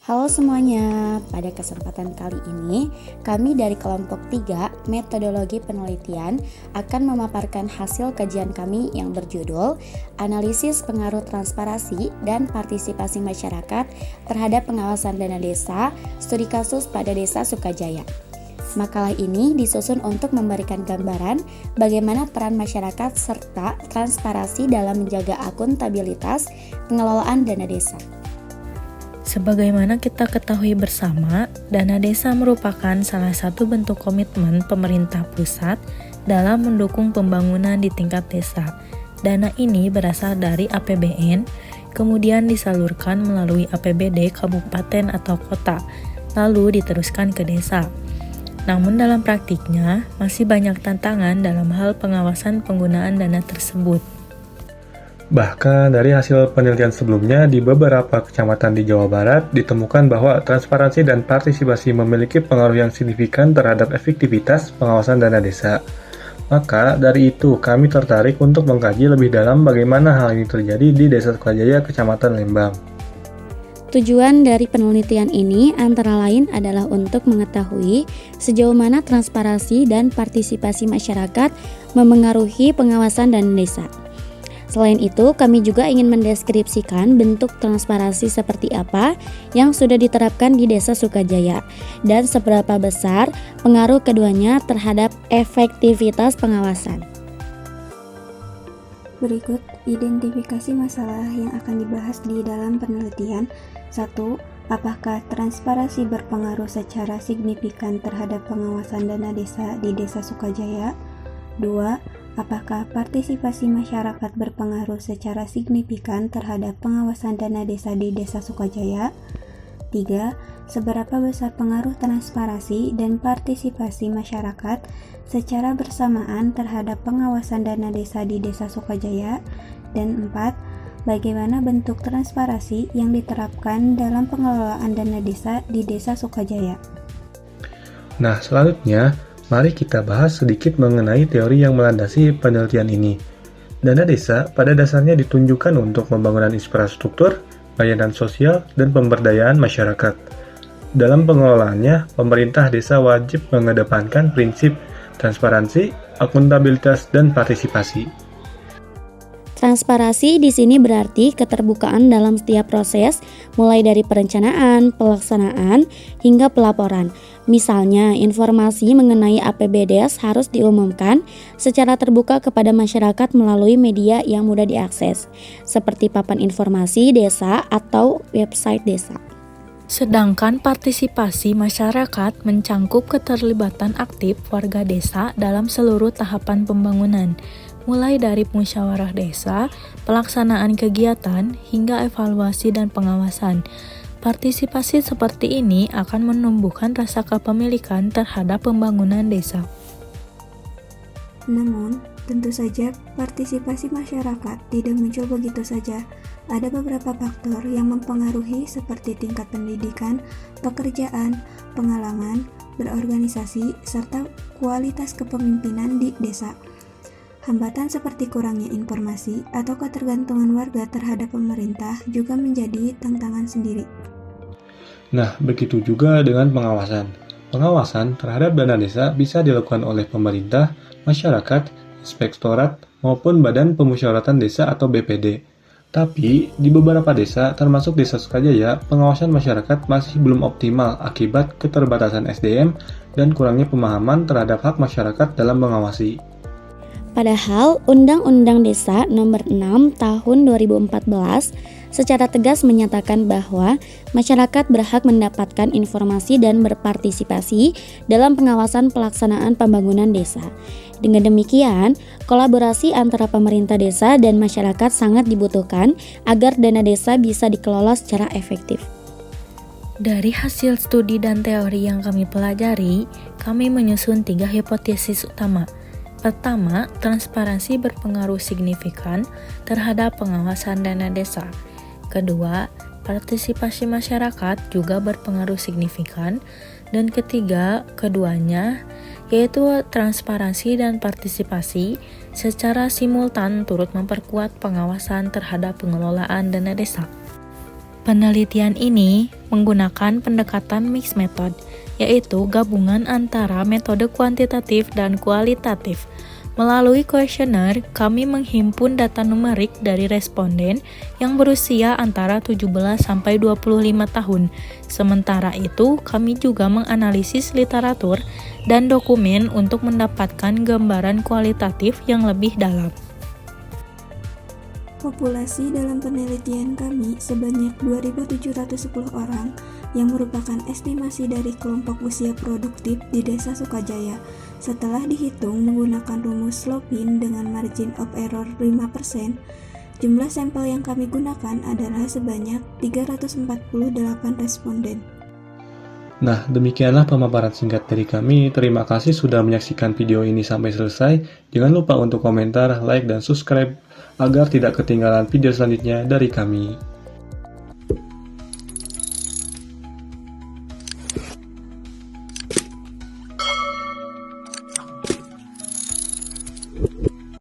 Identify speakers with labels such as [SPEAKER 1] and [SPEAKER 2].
[SPEAKER 1] Halo semuanya, pada kesempatan kali ini kami dari kelompok 3 metodologi penelitian akan memaparkan hasil kajian kami yang berjudul Analisis Pengaruh Transparansi dan Partisipasi Masyarakat terhadap Pengawasan Dana Desa, Studi Kasus pada Desa Sukajaya. Makalah ini disusun untuk memberikan gambaran bagaimana peran masyarakat serta transparansi dalam menjaga akuntabilitas pengelolaan dana desa.
[SPEAKER 2] Sebagaimana kita ketahui bersama, dana desa merupakan salah satu bentuk komitmen pemerintah pusat dalam mendukung pembangunan di tingkat desa. Dana ini berasal dari APBN, kemudian disalurkan melalui APBD kabupaten atau kota, lalu diteruskan ke desa. Namun dalam praktiknya, masih banyak tantangan dalam hal pengawasan penggunaan dana tersebut.
[SPEAKER 3] Bahkan dari hasil penelitian sebelumnya di beberapa kecamatan di Jawa Barat ditemukan bahwa transparansi dan partisipasi memiliki pengaruh yang signifikan terhadap efektivitas pengawasan dana desa. Maka dari itu kami tertarik untuk mengkaji lebih dalam bagaimana hal ini terjadi di Desa Sukajaya, Kecamatan Lembang.
[SPEAKER 1] Tujuan dari penelitian ini antara lain adalah untuk mengetahui sejauh mana transparansi dan partisipasi masyarakat memengaruhi pengawasan dana desa. Selain itu, kami juga ingin mendeskripsikan bentuk transparansi seperti apa yang sudah diterapkan di Desa Sukajaya dan seberapa besar pengaruh keduanya terhadap efektivitas pengawasan.
[SPEAKER 4] Berikut identifikasi masalah yang akan dibahas di dalam penelitian. 1. Apakah transparansi berpengaruh secara signifikan terhadap pengawasan dana desa di Desa Sukajaya? 2. Apakah partisipasi masyarakat berpengaruh secara signifikan terhadap pengawasan dana desa di Desa Sukajaya? 3. Seberapa besar pengaruh transparansi dan partisipasi masyarakat secara bersamaan terhadap pengawasan dana desa di Desa Sukajaya? Dan 4. Bagaimana bentuk transparansi yang diterapkan dalam pengelolaan dana desa di Desa Sukajaya?
[SPEAKER 3] Nah, selanjutnya, mari kita bahas sedikit mengenai teori yang melandasi penelitian ini. Dana desa pada dasarnya ditunjukkan untuk pembangunan infrastruktur, layanan sosial, dan pemberdayaan masyarakat. Dalam pengelolaannya, pemerintah desa wajib mengedepankan prinsip transparansi, akuntabilitas, dan partisipasi.
[SPEAKER 1] Transparansi di sini berarti keterbukaan dalam setiap proses, mulai dari perencanaan, pelaksanaan, hingga pelaporan. Misalnya, informasi mengenai APBDes harus diumumkan secara terbuka kepada masyarakat melalui media yang mudah diakses, seperti papan informasi desa atau website desa.
[SPEAKER 2] Sedangkan partisipasi masyarakat mencangkup keterlibatan aktif warga desa dalam seluruh tahapan pembangunan, mulai dari musyawarah desa, pelaksanaan kegiatan, hingga evaluasi dan pengawasan. Partisipasi seperti ini akan menumbuhkan rasa kepemilikan terhadap pembangunan desa.
[SPEAKER 4] Namun, tentu saja partisipasi masyarakat tidak muncul begitu saja. Ada beberapa faktor yang mempengaruhi seperti tingkat pendidikan, pekerjaan, pengalaman, berorganisasi, serta kualitas kepemimpinan di desa. Hambatan seperti kurangnya informasi atau ketergantungan warga terhadap pemerintah juga menjadi tantangan sendiri.
[SPEAKER 3] Nah, begitu juga dengan pengawasan. Pengawasan terhadap dana desa bisa dilakukan oleh pemerintah, masyarakat, inspektorat, maupun Badan Pemusyawaratan Desa atau BPD. Tapi, di beberapa desa, termasuk Desa Sukajaya, pengawasan masyarakat masih belum optimal akibat keterbatasan SDM dan kurangnya pemahaman terhadap hak masyarakat dalam mengawasi.
[SPEAKER 1] Padahal Undang-Undang Desa Nomor 6 Tahun 2014 secara tegas menyatakan bahwa masyarakat berhak mendapatkan informasi dan berpartisipasi dalam pengawasan pelaksanaan pembangunan desa. Dengan demikian, kolaborasi antara pemerintah desa dan masyarakat sangat dibutuhkan agar dana desa bisa dikelola secara efektif.
[SPEAKER 2] Dari hasil studi dan teori yang kami pelajari, kami menyusun 3 hipotesis utama. Pertama, transparansi berpengaruh signifikan terhadap pengawasan dana desa. Kedua, partisipasi masyarakat juga berpengaruh signifikan. Dan ketiga, keduanya, yaitu transparansi dan partisipasi secara simultan turut memperkuat pengawasan terhadap pengelolaan dana desa. Penelitian ini menggunakan pendekatan mixed method, yaitu gabungan antara metode kuantitatif dan kualitatif. Melalui kuesioner, kami menghimpun data numerik dari responden yang berusia antara 17 sampai 25 tahun. Sementara itu, kami juga menganalisis literatur dan dokumen untuk mendapatkan gambaran kualitatif yang lebih dalam.
[SPEAKER 4] Populasi dalam penelitian kami sebanyak 2.710 orang yang merupakan estimasi dari kelompok usia produktif di Desa Sukajaya. Setelah dihitung menggunakan rumus Slopin dengan margin of error 5%, jumlah sampel yang kami gunakan adalah sebanyak 348 responden.
[SPEAKER 3] Nah, demikianlah pemaparan singkat dari kami. Terima kasih sudah menyaksikan video ini sampai selesai. Jangan lupa untuk komentar, like, dan subscribe agar tidak ketinggalan video selanjutnya dari kami.